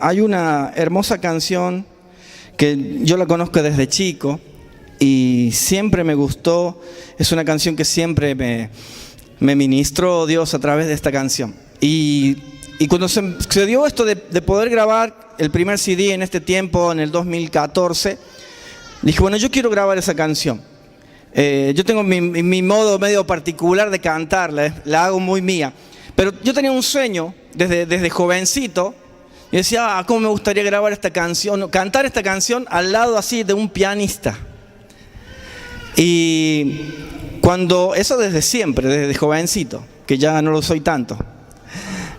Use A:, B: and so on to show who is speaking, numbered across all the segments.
A: Hay una hermosa canción que yo la conozco desde chico y siempre me gustó. Es una canción que siempre me ministró Dios a través de esta canción. Y cuando se dio esto de poder grabar el primer CD en este tiempo, en el 2014, dije, bueno, yo quiero grabar esa canción. Yo tengo mi modo medio particular de cantarla, la hago muy mía. Pero yo tenía un sueño desde jovencito. Y decía, cómo me gustaría grabar esta canción, cantar esta canción al lado así de un pianista. Y cuando, eso desde siempre, desde jovencito, que ya no lo soy tanto.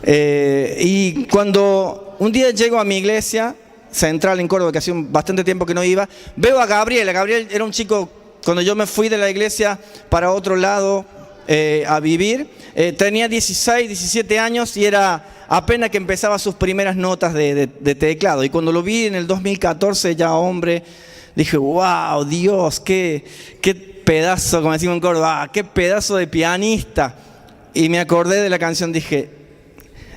A: Y cuando un día llego a mi iglesia central en Córdoba, que hacía bastante tiempo que no iba, veo a Gabriel. Gabriel era un chico, cuando yo me fui de la iglesia para otro lado a vivir, tenía 16, 17 años y era apenas que empezaba sus primeras notas de teclado. Y cuando lo vi en el 2014, ya hombre, dije, wow, Dios, qué pedazo, como decimos en Córdoba, qué pedazo de pianista. Y me acordé de la canción, dije,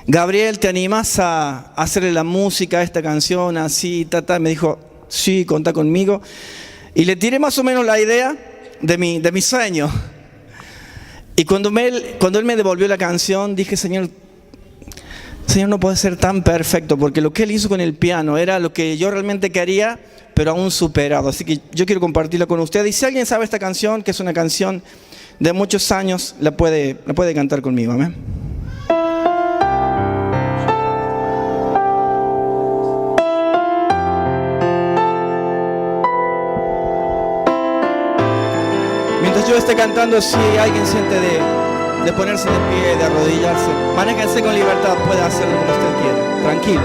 A: Gabriel, ¿te animás a hacerle la música a esta canción así, tata? Me dijo, sí, contá conmigo. Y le tiré más o menos la idea de mi sueño. Y cuando él me devolvió la canción, dije, Señor, no puede ser tan perfecto, porque lo que él hizo con el piano era lo que yo realmente quería, pero aún superado. Así que yo quiero compartirla con ustedes. Y si alguien sabe esta canción, que es una canción de muchos años, la puede cantar conmigo. Amén. Mientras yo esté cantando, si alguien siente de ponerse de pie, de arrodillarse, manéjense con libertad, puede hacerlo como usted quiera, tranquilo,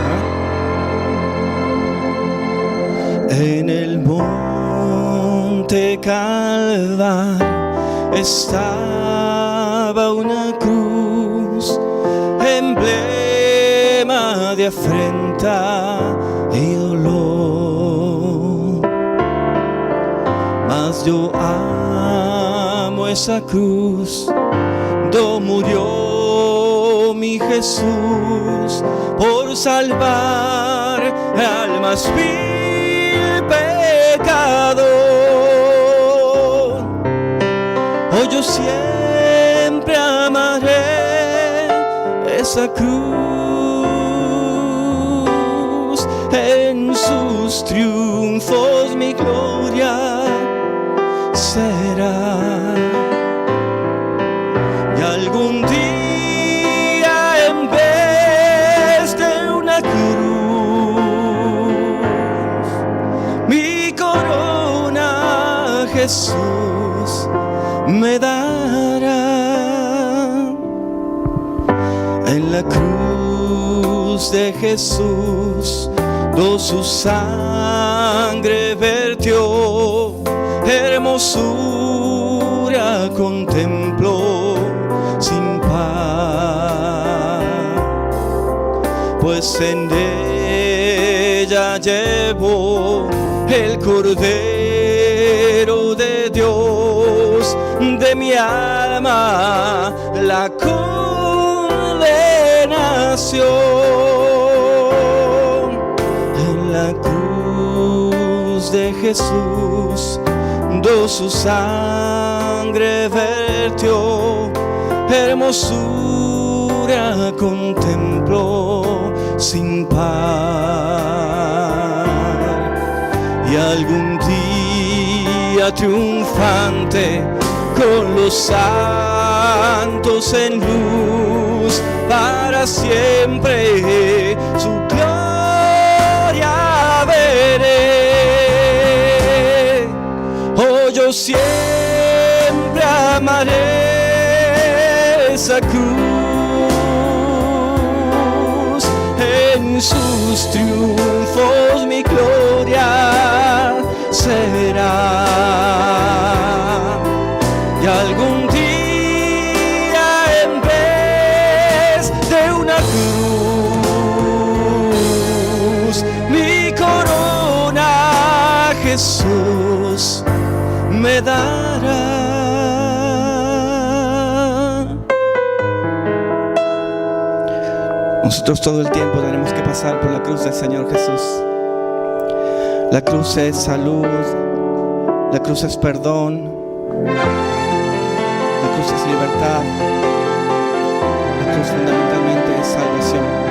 A: ¿eh? En el monte Calvario estaba una cruz, emblema de afrenta y dolor, mas yo amo esa cruz. Murió mi Jesús por salvar al más vil pecador. Hoy yo siempre amaré esa cruz, en sus triunfos mi gloria será. Algún día en vez de una cruz, mi corona Jesús me dará. En la cruz de Jesús, su sangre vertió, hermosura contempló sin par, pues en ella llevó el Cordero de Dios de mi alma la condenación. En la cruz de Jesús, su sangre vertió, hermosura contempló sin par. Y algún día triunfante con los santos en luz, para siempre su gloria veré. Oh, yo siempre amaré esa cruz, en sus triunfos mi gloria será. Y algún día en vez de una cruz, mi corona Jesús me dará. Nosotros todo el tiempo tenemos que pasar por la cruz del Señor Jesús. La cruz es salud, la cruz es perdón, la cruz es libertad, la cruz fundamentalmente es salvación.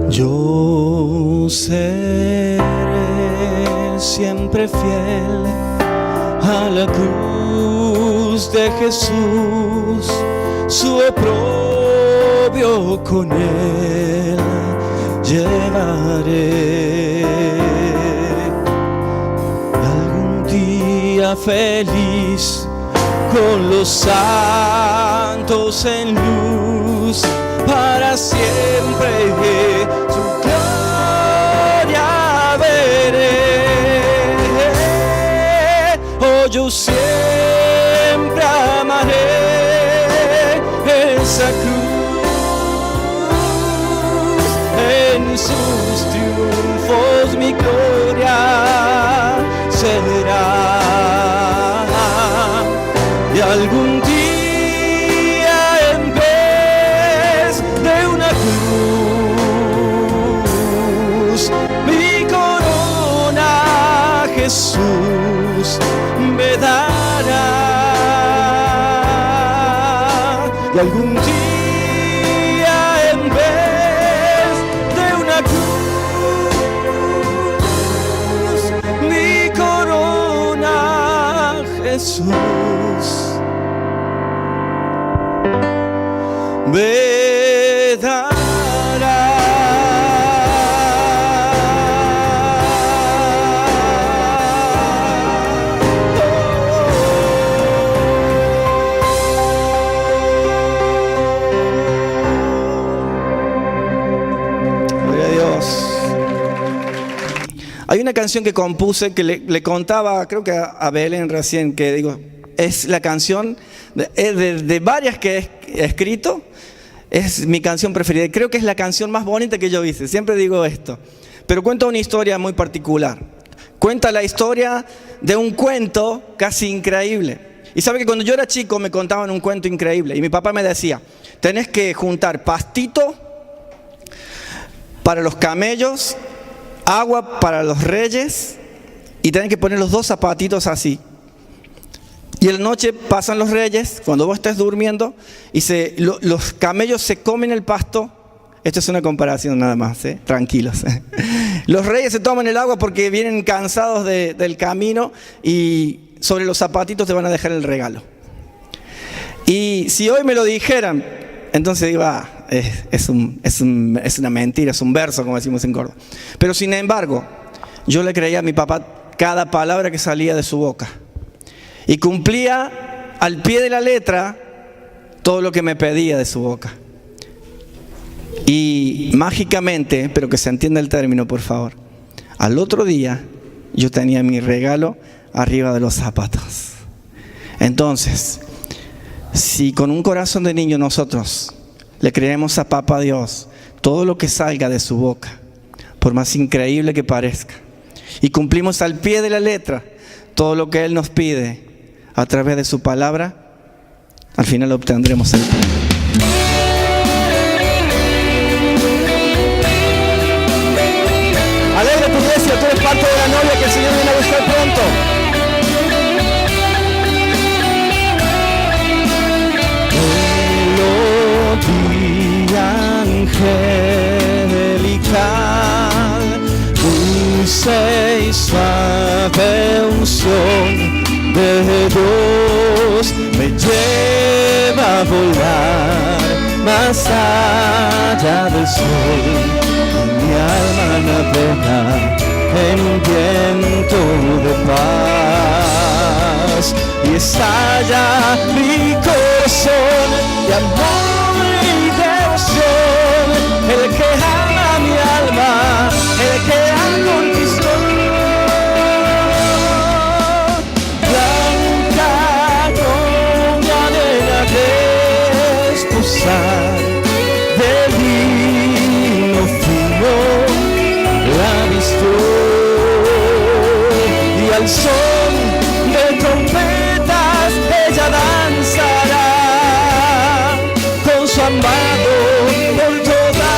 A: Yo seré siempre fiel a la cruz de Jesús, su oprobio con él llevaré. Algún día feliz con los santos en luz, para siempre su gloria veré. Oh, yo siempre amaré esa cruz, en sus triunfos mi gloria será. Y algún día en vez de una cruz, mi corona Jesús me dará. Y algún día en vez de una cruz, mi corona Jesús me dará. Gloria a Dios. Hay una canción que compuse que le contaba, creo que a Belén recién, que digo, es la canción de varias que he escrito, es mi canción preferida. Creo que es la canción más bonita que yo hice. Siempre digo esto. Pero cuenta una historia muy particular. Cuenta la historia de un cuento casi increíble. Y sabe que cuando yo era chico me contaban un cuento increíble. Y mi papá me decía, tenés que juntar pastito para los camellos, agua para los reyes, y tenés que poner los dos zapatitos así. Y en la noche pasan los reyes, cuando vos estés durmiendo, y los camellos se comen el pasto. Esto es una comparación nada más, tranquilos. Los reyes se toman el agua porque vienen cansados del camino, y sobre los zapatitos te van a dejar el regalo. Y si hoy me lo dijeran, entonces digo, es una mentira, es un verso, como decimos en Córdoba. Pero sin embargo, yo le creía a mi papá cada palabra que salía de su boca. Y cumplía al pie de la letra todo lo que me pedía de su boca. Y mágicamente, pero que se entienda el término, por favor, al otro día yo tenía mi regalo arriba de los zapatos. Entonces, si con un corazón de niño nosotros le creemos a Papá Dios todo lo que salga de su boca, por más increíble que parezca, y cumplimos al pie de la letra todo lo que Él nos pide a través de su palabra, al final obtendremos el premio. Alegra tu iglesia, tú eres parte de la novia que el Señor viene a buscar pronto. Angelical, dulce y suave unción de Dios me lleva a volar más allá del sol. Mi alma navega en un viento de paz y estalla mi corazón de amor y devoción. El que ama mi alma, el que ha conquistado. Blanca como arena desposar de lino fino la vistió y al son de trompetas ella danzará con su amado por toda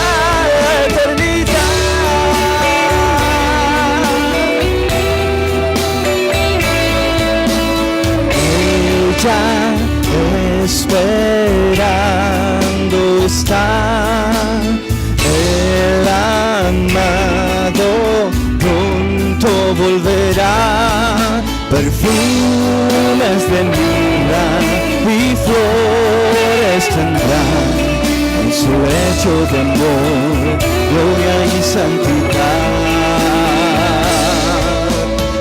A: la eternidad. Ella esperando está, el amado pronto volverá, perfumes de mirra y flores tendrá en su lecho de amor, gloria y santidad.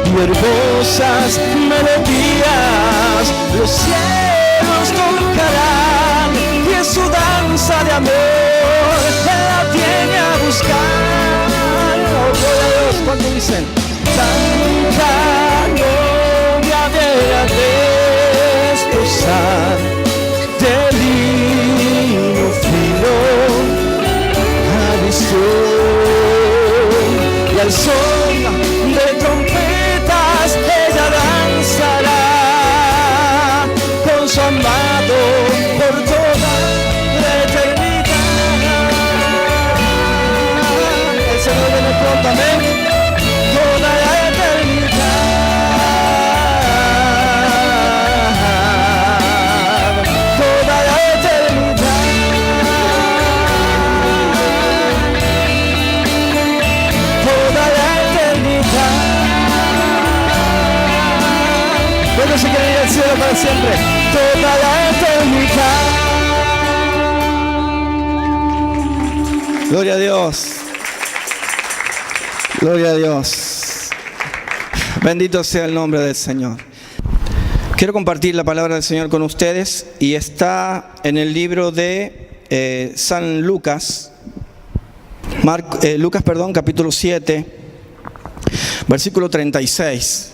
A: Y hermosas melodías los cielos tocarán, y en su danza de amor él la viene a buscar. Oh, gloria a Dios, cuando dicen tanta novia viene a desposar de lino fino a visión, y al son de trompetas ella danzará con su amado por toda la eternidad. El Señor viene pronto, amén. Toda la eternidad, toda la eternidad, toda la eternidad. Bueno, si quieren ir al cielo para siempre, toda la eternidad. Gloria a Dios. Gloria a Dios. Bendito sea el nombre del Señor. Quiero compartir la palabra del Señor con ustedes y está en el libro de San Lucas, capítulo 7, versículo 36.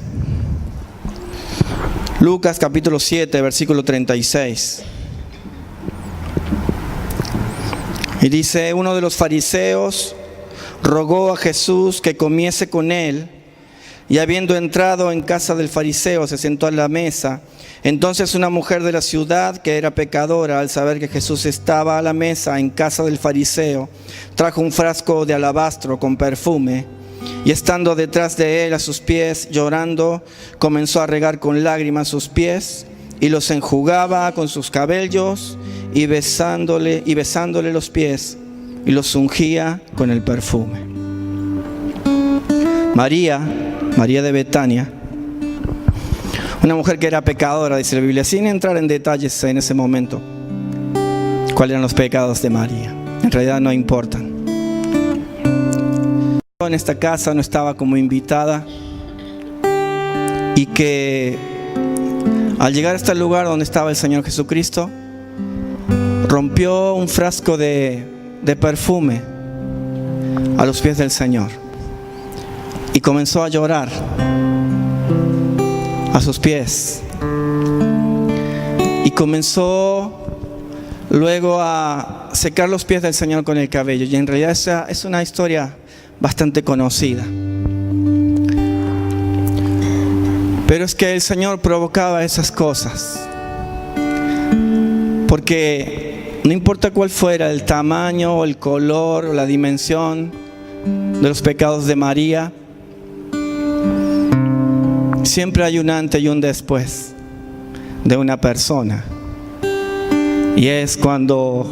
A: Lucas capítulo 7, versículo 36. Y dice: uno de los fariseos rogó a Jesús que comiese con él, y habiendo entrado en casa del fariseo se sentó a la mesa. Entonces una mujer de la ciudad, que era pecadora, al saber que Jesús estaba a la mesa en casa del fariseo, trajo un frasco de alabastro con perfume, y estando detrás de él a sus pies, llorando, comenzó a regar con lágrimas sus pies, y los enjugaba con sus cabellos, y besándole los pies, y los ungía con el perfume. María de Betania, una mujer que era pecadora, dice la Biblia, sin entrar en detalles en ese momento cuáles eran los pecados de María. En realidad no importan. En esta casa no estaba como invitada, y que al llegar a este lugar donde estaba el Señor Jesucristo, rompió un frasco de perfume a los pies del Señor y comenzó a llorar a sus pies, y comenzó luego a secar los pies del Señor con el cabello. Y en realidad esa es una historia bastante conocida, pero es que el Señor provocaba esas cosas porque no importa cuál fuera el tamaño o el color o la dimensión de los pecados de María, siempre hay un antes y un después de una persona, y es cuando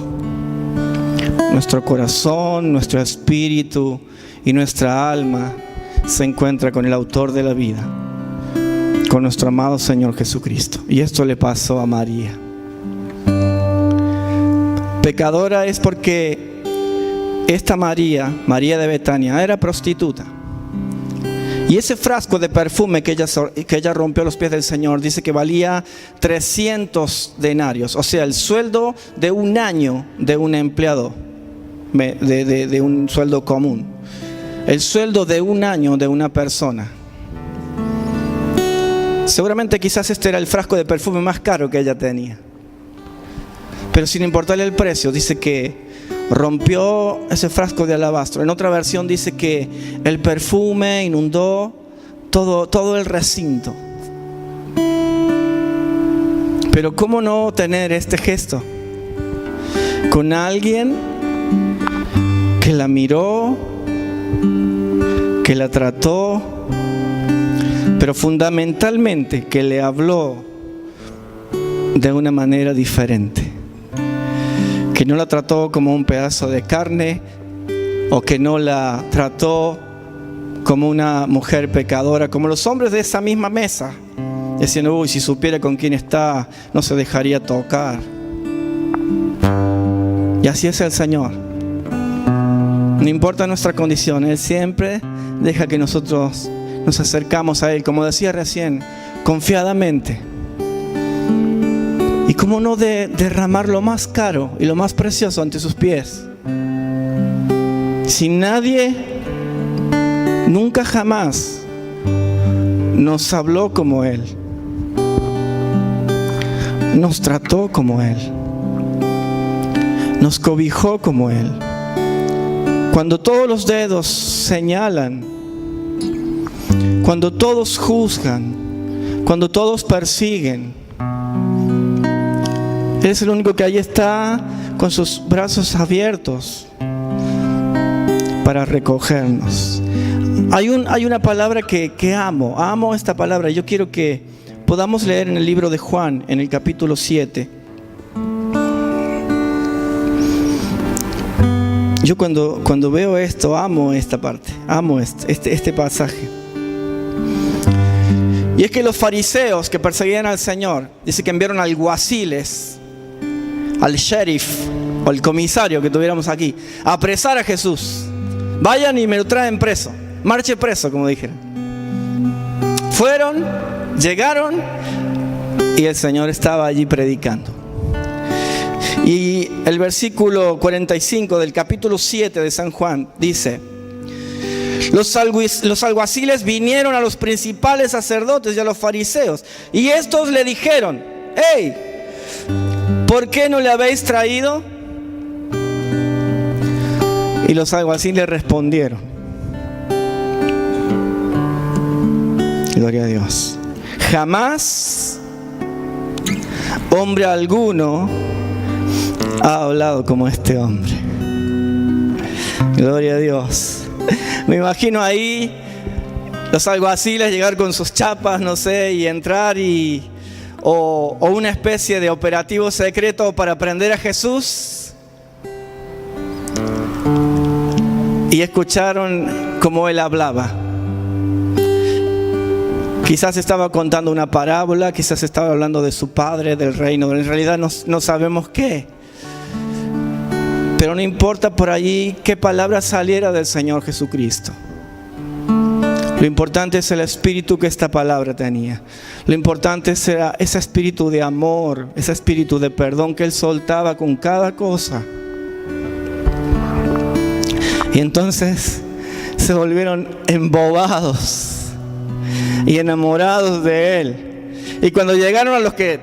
A: nuestro corazón, nuestro espíritu y nuestra alma se encuentra con el autor de la vida, con nuestro amado Señor Jesucristo. Y esto le pasó a María. Pecadora es porque esta María de Betania, era prostituta. Y ese frasco de perfume que ella rompió a los pies del Señor, dice que valía 300 denarios, o sea, el sueldo de un año de un empleado, de un sueldo común. El sueldo de un año de una persona. Seguramente quizás este era el frasco de perfume más caro que ella tenía. Pero sin importarle el precio, dice que rompió ese frasco de alabastro. En otra versión dice que el perfume inundó todo el recinto. Pero ¿cómo no tener este gesto con alguien que la miró, que la trató, pero fundamentalmente que le habló de una manera diferente? Que no la trató como un pedazo de carne, o que no la trató como una mujer pecadora, como los hombres de esa misma mesa. Decían, uy, si supiera con quién está, no se dejaría tocar. Y así es el Señor. No importa nuestra condición, Él siempre deja que nosotros nos acercamos a Él, como decía recién, confiadamente. Y cómo no derramar lo más caro y lo más precioso ante sus pies. Si nadie, nunca jamás, nos habló como Él, nos trató como Él, nos cobijó como Él. Cuando todos los dedos señalan, cuando todos juzgan, cuando todos persiguen, Él es el único que ahí está con sus brazos abiertos para recogernos. Hay una palabra que amo esta palabra. Yo quiero que podamos leer en el libro de Juan, en el capítulo 7. Yo cuando veo esto, amo esta parte, amo este pasaje. Y es que los fariseos que perseguían al Señor, dice que enviaron alguaciles, al sheriff o el comisario que tuviéramos aquí, a apresar a Jesús. Vayan y me lo traen preso, marche preso, como dijeron. Fueron, llegaron y el Señor estaba allí predicando. Y el versículo 45 del capítulo 7 de San Juan dice: los alguaciles vinieron a los principales sacerdotes y a los fariseos, y estos le dijeron: hey, ¿por qué no le habéis traído? Y los alguaciles respondieron: gloria a Dios, jamás hombre alguno ha hablado como este hombre. Gloria a Dios. Me imagino ahí los alguaciles llegar con sus chapas, no sé, y entrar o una especie de operativo secreto para prender a Jesús. Y escucharon cómo Él hablaba. Quizás estaba contando una parábola, quizás estaba hablando de su Padre, del reino. En realidad no sabemos qué. Pero no importa por allí qué palabra saliera del Señor Jesucristo. Lo importante es el espíritu que esta palabra tenía. Lo importante era ese espíritu de amor, ese espíritu de perdón que Él soltaba con cada cosa. Y entonces se volvieron embobados y enamorados de Él. Y cuando llegaron a los que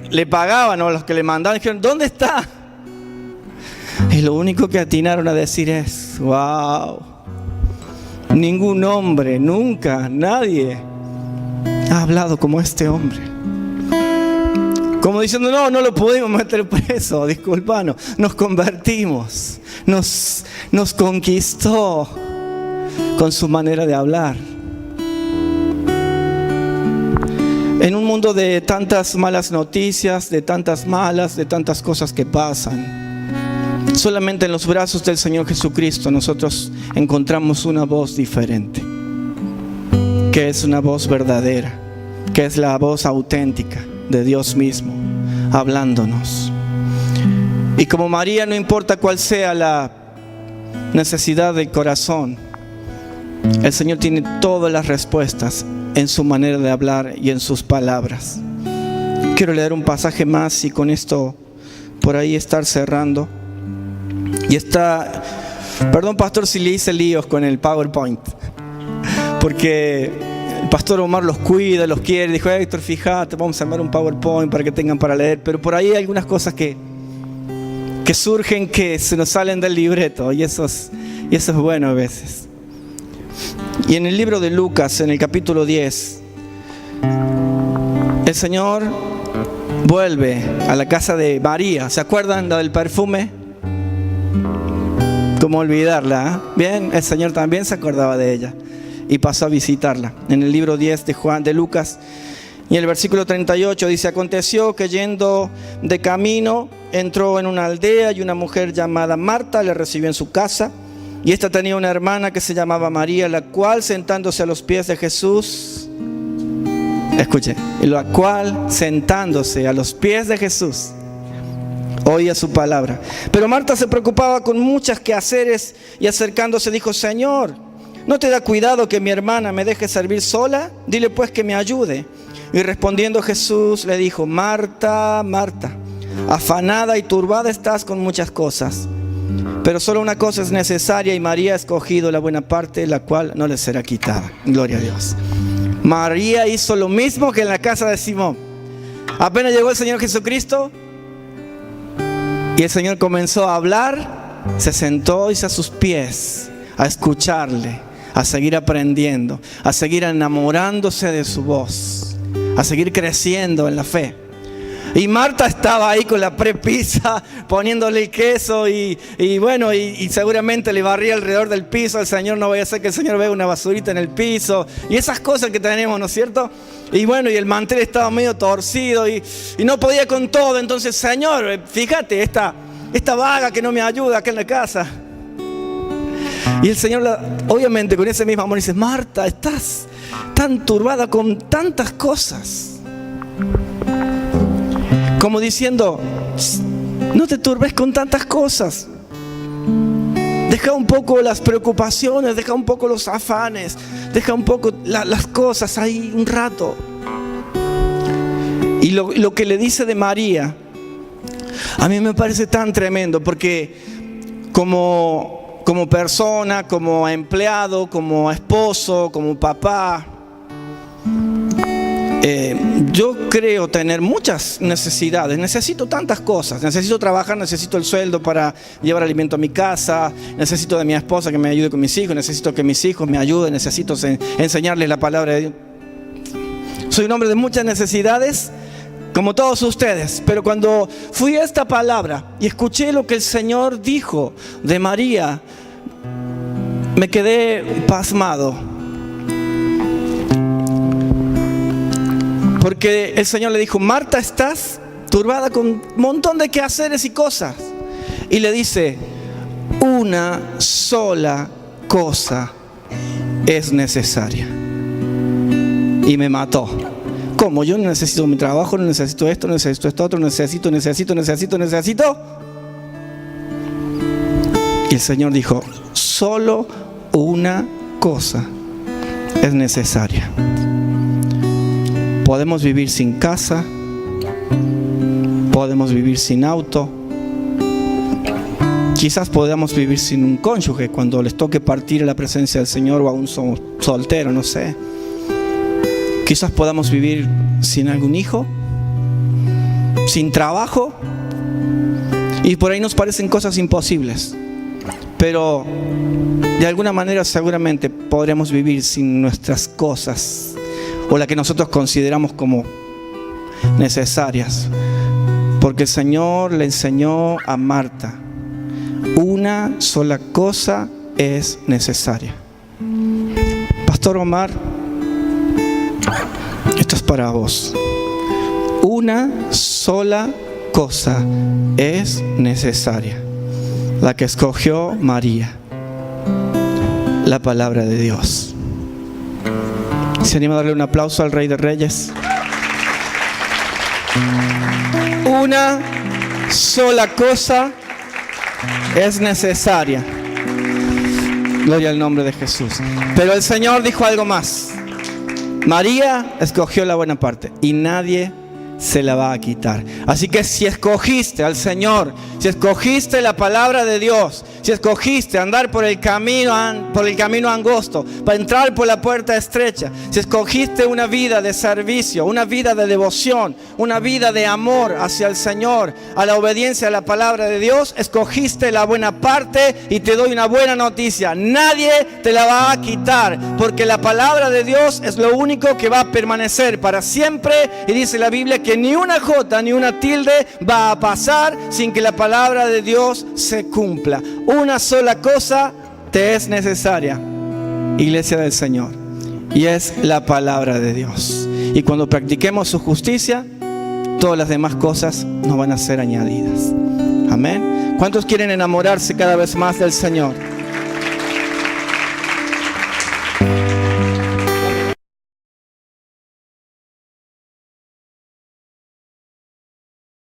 A: le pagaban o a los que le mandaban, dijeron: ¿dónde está? Y lo único que atinaron a decir es: wow, ningún hombre, nunca, nadie ha hablado como este hombre. Como diciendo: no lo pudimos meter preso, disculpanos, nos convertimos, nos conquistó con su manera de hablar. En un mundo de tantas malas noticias, de tantas cosas que pasan, solamente en los brazos del Señor Jesucristo nosotros encontramos una voz diferente, que es una voz verdadera, que es la voz auténtica de Dios mismo, hablándonos. Y como María, no importa cuál sea la necesidad del corazón, el Señor tiene todas las respuestas en su manera de hablar y en sus palabras. Quiero leer un pasaje más y con esto por ahí estar cerrando. Y perdón pastor si le hice líos con el PowerPoint, porque el pastor Omar los cuida, los quiere. Dijo: Héctor, fíjate, vamos a armar un PowerPoint para que tengan para leer. Pero por ahí hay algunas cosas que surgen, que se nos salen del libreto, y eso es bueno a veces. Y en el libro de Lucas, en el capítulo 10, el Señor vuelve a la casa de María. ¿Se acuerdan la del perfume? ¿Cómo olvidarla? Bien, el Señor también se acordaba de ella y pasó a visitarla. En el libro 10 de Lucas, y el versículo 38 dice: aconteció que yendo de camino entró en una aldea, y una mujer llamada Marta le recibió en su casa. Y esta tenía una hermana que se llamaba María, la cual, sentándose a los pies de Jesús, escuche, la cual, sentándose a los pies de Jesús, oía su palabra. Pero Marta se preocupaba con muchas quehaceres, y acercándose dijo: Señor, ¿no te da cuidado que mi hermana me deje servir sola? Dile pues que me ayude. Y respondiendo Jesús le dijo: Marta, Marta, afanada y turbada estás con muchas cosas, pero solo una cosa es necesaria, y María ha escogido la buena parte, la cual no le será quitada. Gloria a Dios. María hizo lo mismo que en la casa de Simón. Apenas llegó el Señor Jesucristo y el Señor comenzó a hablar, se sentó y a sus pies a escucharle, a seguir aprendiendo, a seguir enamorándose de su voz, a seguir creciendo en la fe. Y Marta estaba ahí con la prepizza, poniéndole el queso y seguramente le barría alrededor del piso al Señor. No vaya a ser que el Señor vea una basurita en el piso y esas cosas que tenemos, ¿no es cierto? Y el mantel estaba medio torcido y no podía con todo. Entonces: Señor, fíjate, esta vaga que no me ayuda acá en la casa. Y el Señor, obviamente con ese mismo amor, dice: Marta, estás tan turbada con tantas cosas. Como diciendo: no te turbes con tantas cosas. Deja un poco las preocupaciones, deja un poco los afanes, deja un poco las cosas ahí un rato. Y lo que le dice de María, a mí me parece tan tremendo, porque como persona, como empleado, como esposo, como papá, yo creo tener muchas necesidades. Necesito tantas cosas. Necesito trabajar, necesito el sueldo para llevar alimento a mi casa, necesito de mi esposa que me ayude con mis hijos, necesito que mis hijos me ayuden, necesito enseñarles la palabra de Dios. Soy un hombre de muchas necesidades, como todos ustedes. Pero cuando fui a esta palabra y escuché lo que el Señor dijo de María, me quedé pasmado. Porque el Señor le dijo: Marta, estás turbada con un montón de quehaceres y cosas. Y le dice: una sola cosa es necesaria. Y me mató. ¿Cómo? Yo no necesito mi trabajo, no necesito esto, no necesito esto otro, necesito. Y el Señor dijo: solo una cosa es necesaria. Podemos vivir sin casa, podemos vivir sin auto, quizás podamos vivir sin un cónyuge cuando les toque partir a la presencia del Señor, o a un soltero, no sé. Quizás podamos vivir sin algún hijo, sin trabajo, y por ahí nos parecen cosas imposibles. Pero de alguna manera seguramente podremos vivir sin nuestras cosas, o la que nosotros consideramos como necesarias, porque el Señor le enseñó a Marta: una sola cosa es necesaria. Pastor Omar, esto es para vos. Una sola cosa es necesaria, la que escogió María, la palabra de Dios. ¿Se anima a darle un aplauso al Rey de Reyes? Una sola cosa es necesaria. Gloria al nombre de Jesús. Pero el Señor dijo algo más. María escogió la buena parte y nadie se la va a quitar. Así que si escogiste al Señor, si escogiste la palabra de Dios, si escogiste andar por el camino angosto, para entrar por la puerta estrecha, si escogiste una vida de servicio, una vida de devoción, una vida de amor hacia el Señor, a la obediencia a la palabra de Dios, escogiste la buena parte y te doy una buena noticia. Nadie te la va a quitar, porque la palabra de Dios es lo único que va a permanecer para siempre. Y dice la Biblia que ni una jota ni una tilde va a pasar sin que la palabra de Dios se cumpla. Una sola cosa te es necesaria, iglesia del Señor, y es la palabra de Dios. Y cuando practiquemos su justicia, todas las demás cosas nos van a ser añadidas. Amén. ¿Cuántos quieren enamorarse cada vez más del Señor?